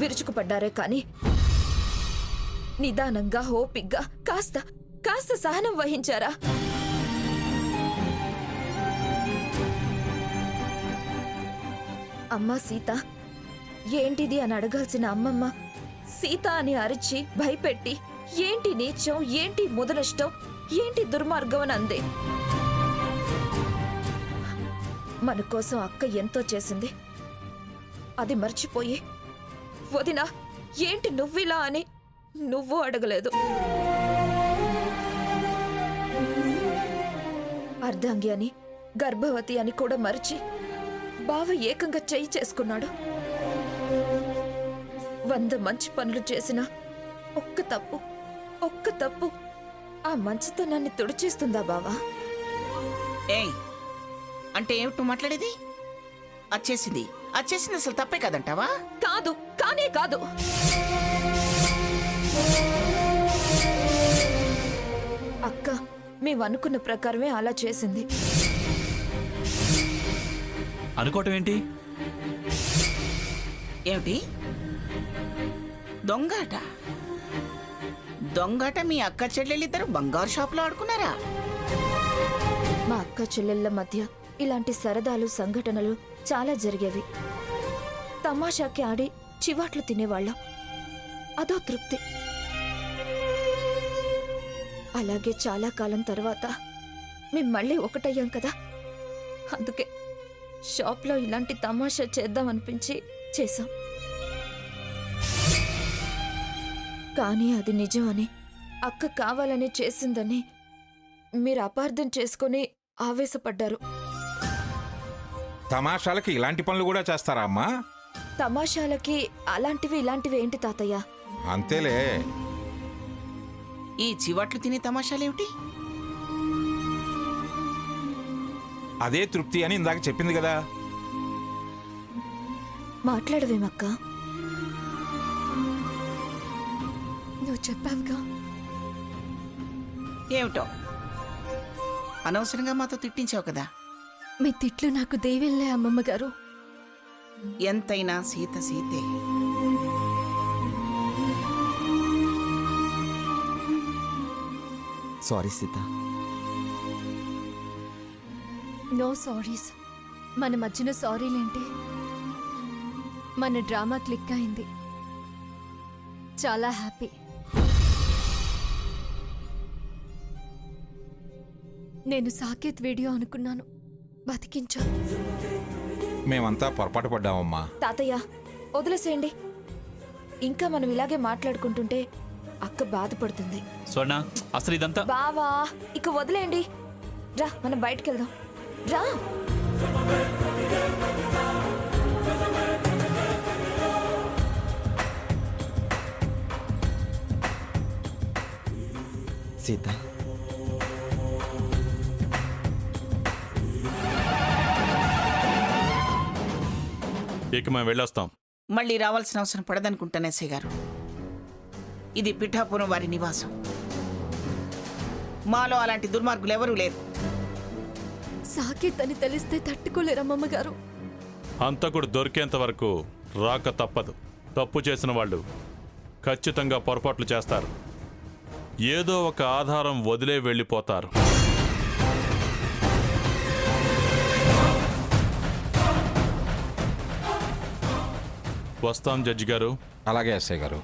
విరుచుకుపడ్డారే కాని నిదానంగా ఓపిగ్గా కాస్త కాస్త సహనం వహించారా? అమ్మా సీత, ఏంటిది అని అడగాల్సిన అమ్మమ్మ సీత అని అరిచి భయపెట్టి ఏంటి నీచం, ఏంటి ముదనష్టం, ఏంటి దుర్మార్గం అని అందే. మన కోసం అక్క ఎంతో చేసింది, అది మర్చిపోయి వదినా ఏంటి నువ్విలా అని నువ్వు అడగలేదు. అర్ధాంగి అని గర్భవతి అని కూడా మరిచి బావ ఏకంగా చెయ్యి చేసుకున్నాడు. 100 మంచి పనులు చేసిన ఒక్క తప్పు ఆ మంచితనాన్ని తుడిచేస్తుందా బావా? ఏయ్, అంటే ఏమిటి మాట్లాడేది? వచ్చేసింది అసలు తప్పే కాదంటావా? కాదు, కానే కాదు. అక్క మేమనుకున్న ప్రకారమే అలా చేసింది. అనుకోవటం ఏంటి? ఏమిటి దొంగాట మీ అక్క చెల్లెలిద్దరు బంగారు షాపులో ఆడుకున్నారా? మా అక్క చెల్లెళ్ళ మధ్య ఇలాంటి సరదాలు సంఘటనలు చాలా జరిగేవి. తమాషాకి ఆడి చివాట్లు తినేవాళ్ళం, అదో తృప్తి. అలాగే చాలా కాలం తర్వాత మేం మళ్ళీ ఒకటయ్యాం కదా, అందుకే షాప్లో ఇలాంటి తమాషా చేద్దామనిపించి చేశాం. కానీ అది నిజమని, అక్క కావాలని చేసిందని మీరు అపార్థం చేసుకుని ఆవేశపడ్డారు. తమాషాలకి ఇలాంటి పనులు కూడా చేస్తారా అమ్మా? తమాషాలకి అలాంటివి ఇలాంటివి ఏంటి తాతయ్య? అంతేలే. ఈ చివాట్లు తినే తమాషాలేమిటి? అదే తృప్తి అని ఇందాక చెప్పింది కదా. మాట్లాడవేమక్క? నువ్వు చెప్పావుగా. ఏమిటో అనవసరంగా మాతో తిట్టించావు కదా. మీ తిట్లు నాకు దేవిల్లే అమ్మమ్మ గారు. ఎంతైనా సీతే. సారీ సీత. No sorries. మన మధ్యన సారీలేంటి? మన డ్రామా క్లిక్ అయింది. చాలా హ్యాపీ. నేను సాకేత్ వీడియో అనుకున్నాను, బతికించా. మేమంతా పొరపాటు పడ్డామమ్మా. తాతయ్య వదిలేసేయండి. ఇంకా మనం ఇలాగే మాట్లాడుకుంటుంటే అక్క బాధపడుతుంది. స్వర్ణ, అసలు ఇదంతా బావా ఇక వదిలేయండి. రా మనం బయటికి వెళ్దాం. రా. సీత, ఇక మేము వెళ్ళొస్తాం. మళ్ళీ రావాల్సిన అవసరం పడదనుకుంటాను ఎస్ఐ గారు. ఇది పిఠాపురం వారి నివాసం. మాలో అలాంటి దుర్మార్గులు ఎవరూ లేరు. సాకేత్ అని తెలిస్తే తట్టుకోలేరమ్మమ్మ గారు. హంతకుడు దొరికేంత వరకు రాక తప్పదు. తప్పు చేసిన వాళ్ళు ఖచ్చితంగా పొరపాట్లు చేస్తారు. ఏదో ఒక ఆధారం వదిలే వెళ్ళిపోతారు. వస్తాం జడ్జి గారు. అలాగే ఎస్ఐ గారు.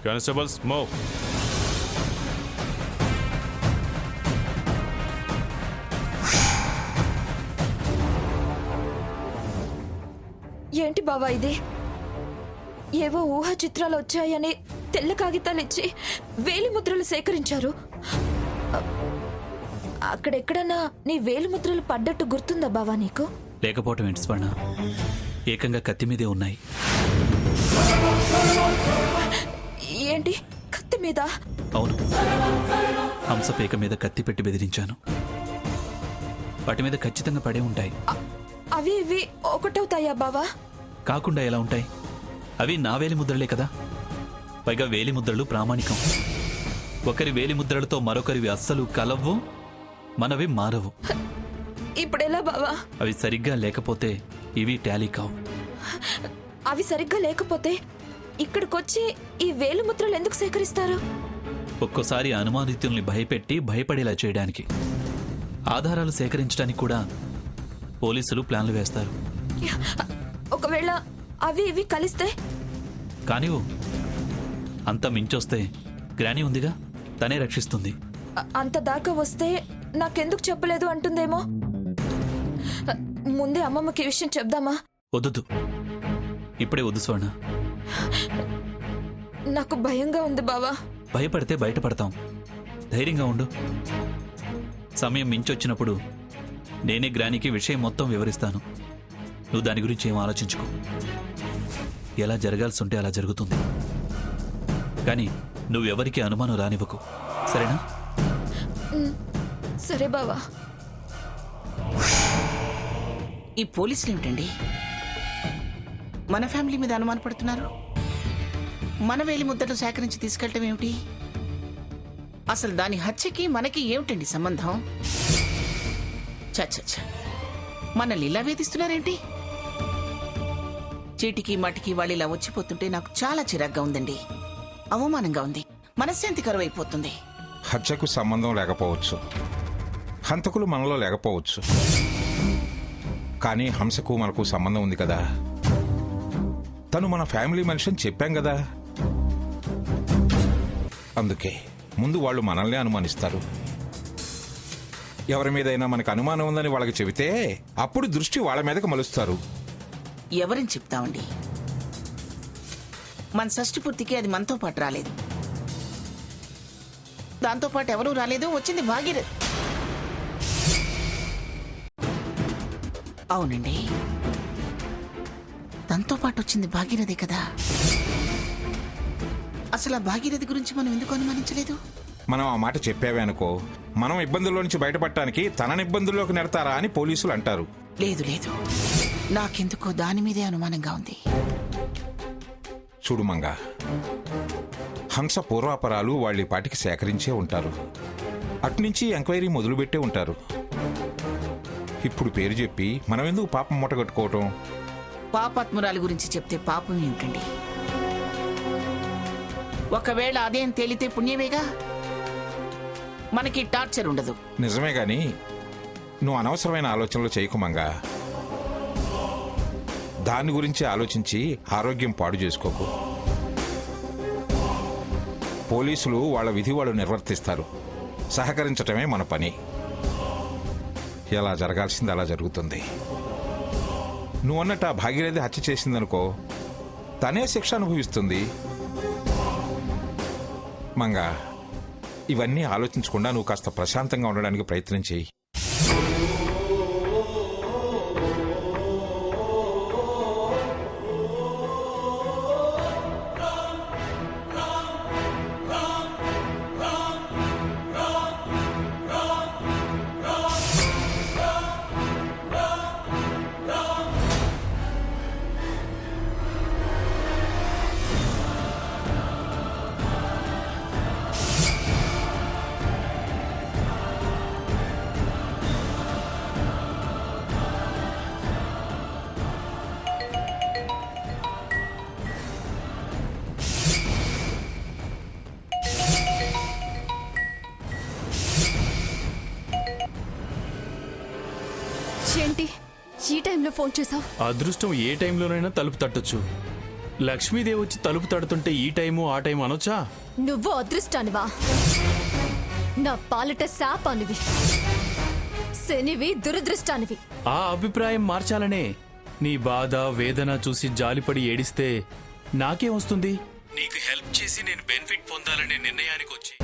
Constables move. ఏంటి బావా ఇది? ఏవో ఊహా చిత్రాలు వచ్చాయని తెల్ల కాగితాలు ఇచ్చి వేలిముద్రలు సేకరించారు. అక్కడెక్కడన్నా నీ వేలిముద్రలు పడ్డట్టు గుర్తుందా బావా నీకు? లేకపోవటం ఏంటి స్వర్ణ? ఏకంగా కత్తి మీదే ఉన్నాయి. ఏంటి కత్తి మీద? అవును, హంసపేక మీద కత్తి పెట్టి బెదిరించాను. వాటి మీద ఖచ్చితంగా పడే ఉంటాయి. అవి ఇవి ఒకటవుతాయా బావా? కాకుండా ఎలా ఉంటాయి? అవి నా వేలి ముద్రలే కదా. పైగా వేలి ముద్రలు ప్రామాణికం. ఒకరి వేలి ముద్రలతో మరొకరివి అస్సలు కలవ్వు, మనవి మారవు. ఇప్పుడెలా బావా? అవి సరిగ్గా లేకపోతే ఇవి టాలీ కావు. అవి సరిగ్గా లేకపోతే ఇక్కడికొచ్చి ఈ వేలిముద్రలు ఎందుకు సేకరిస్తారు? ఒక్కోసారి అనుమానితుల్ని భయపెట్టి భయపడేలా చేయడానికి, ఆధారాలు సేకరించడానికి కూడా పోలీసులు ప్లాన్లు వేస్తారు. ఒకవేళ అవి ఇవి కలిస్తే? కానివ్వు, అంత మించొస్తే గ్రానీ ఉందిగా, తనే రక్షిస్తుంది. అంత దాకా వస్తే నాకెందుకు చెప్పలేదు అంటుందేమో. ముందే అమ్మమ్మకి ఈ విషయం చెప్దామా? వద్దు, ఇప్పుడే వద్దు స్వర్ణ. నాకు భయంగా ఉంది బావా. భయపడితే బయటపడతాం. ధైర్యంగా ఉండు. సమయం మించొచ్చినప్పుడు నేనే గ్రానీకి విషయం మొత్తం వివరిస్తాను. నువ్వు దాని గురించి ఏం ఆలోచించుకో. ఎలా జరగాల్సి ఉంటే అలా జరుగుతుంది. కానీ నువ్వెవరికి అనుమానం రానివ్వకు, సరేనా? సరే బావా. ఈ పోలీసులు ఏమిటండి మన ఫ్యామిలీ మీద అనుమానపడుతున్నారు? మన వేలి ముద్దలు సేకరించి తీసుకెళ్ళటం ఏమిటి? అసలు దాని హత్యకి మనకి ఏమిటండి సంబంధం? చచ్చ, మనల్ని ఇలా వేధిస్తున్నారేంటి? చీటికి మటికి వాళ్ళు ఇలా వచ్చిపోతుంటే నాకు చాలా చిరాగ్గా ఉందండి. అవమానంగా ఉంది. మనశ్శాంతి కరువైపోతుంది. హత్యకు సంబంధం లేకపోవచ్చు, హంతకులు మనలో లేకపోవచ్చు, కానీ హంసకు మనకు సంబంధం ఉంది కదా. తను మన ఫ్యామిలీ మనిషి అని చెప్పాం కదా. అందుకే ముందు వాళ్ళు మనల్ని అనుమానిస్తారు. ఎవరి మీదైనా మనకు అనుమానం ఉందని వాళ్ళకి చెబితే అప్పుడు దృష్టి వాళ్ళ మీదకి మలుస్తారు. ఎవరని చెప్తామండి? మన షష్ఠి పూర్తికి అది మనతో పాటు రాలేదు. దాంతో పాటు ఎవరూ రాలేదు. వచ్చింది భాగీరథి. అవునండి, తనతో పాటు వచ్చింది భాగీరథి కదా. అసలు ఆ భాగీరథి గురించి మనం ఎందుకు అనుమానించలేదు? మనం ఆ మాట చెప్పావే అనుకో, మనం ఇబ్బందుల్లో నుంచి బయటపడటానికి తనని ఇబ్బందుల్లోకి నెడతారా అని పోలీసులు అంటారు. లేదు లేదు, నాకెందుకో దాని మీదే అనుమానంగా ఉంది. చూడు మంగా, హంస పూర్వాపరాలు వాళ్ళ పాటికి సేకరించే ఉంటారు. అట్నుంచి ఎంక్వైరీ మొదలుపెట్టే ఉంటారు. ఇప్పుడు పేరు చెప్పి మనం ఎందుకు పాపం మూట కట్టుకోవటం? పాపాత్మురాలి గురించి చెప్తే పాపం ఏమిటండి? ఒకవేళ అదేం తేలితే పుణ్యమేగా. మనకి టార్చర్ ఉండదు. నిజమే గాని నువ్వు అనవసరమైన ఆలోచనలు చేయకు మంగా. దాని గురించి ఆలోచించి ఆరోగ్యం పాడు చేసుకోకు. పోలీసులు వాళ్ళ విధి వాళ్ళు నిర్వర్తిస్తారు. సహకరించటమే మన పని. ఎలా జరగాల్సింది అలా జరుగుతుంది. నువ్వన్నట్టు ఆ భాగీరథి హత్య చేసిందనుకో, తనే శిక్ష అనుభవిస్తుంది. మంగా, ఇవన్నీ ఆలోచించకుండా నువ్వు కాస్త ప్రశాంతంగా ఉండడానికి ప్రయత్నం చేయి. ఏంటి ఈ టైంలో ఫోన్ చేసావు? అదృష్టం ఏ టైంలోనైనా తలుపు తట్టొచ్చు. లక్ష్మీదేవి వచ్చి తలుపు తడుతుంటే ఈ టైము ఆ టైం అనొచ్చా? నువ్వు అదృష్టానివా? నా పాలిట శాపానివి, శనివి, దురదృష్టానివి. ఆ అభిప్రాయం మార్చాలనే నీ బాధ వేదన చూసి జాలిపడి ఏడిస్తే నాకేం వస్తుంది? నీకు హెల్ప్ చేసి నేను బెనిఫిట్ పొందాలనే నిర్ణయానికి వచ్చి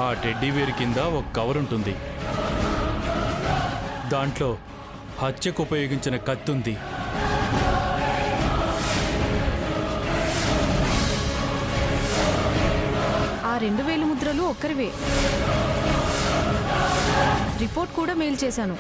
ఆ టెడ్డీవేర్ కింద ఒక కవర్ ఉంటుంది. దాంట్లో హత్యకు ఉపయోగించిన కత్తుంది. ఆ 2000 ముద్రలు ఒక్కరివే. రిపోర్ట్ కూడా మెయిల్ చేశాను.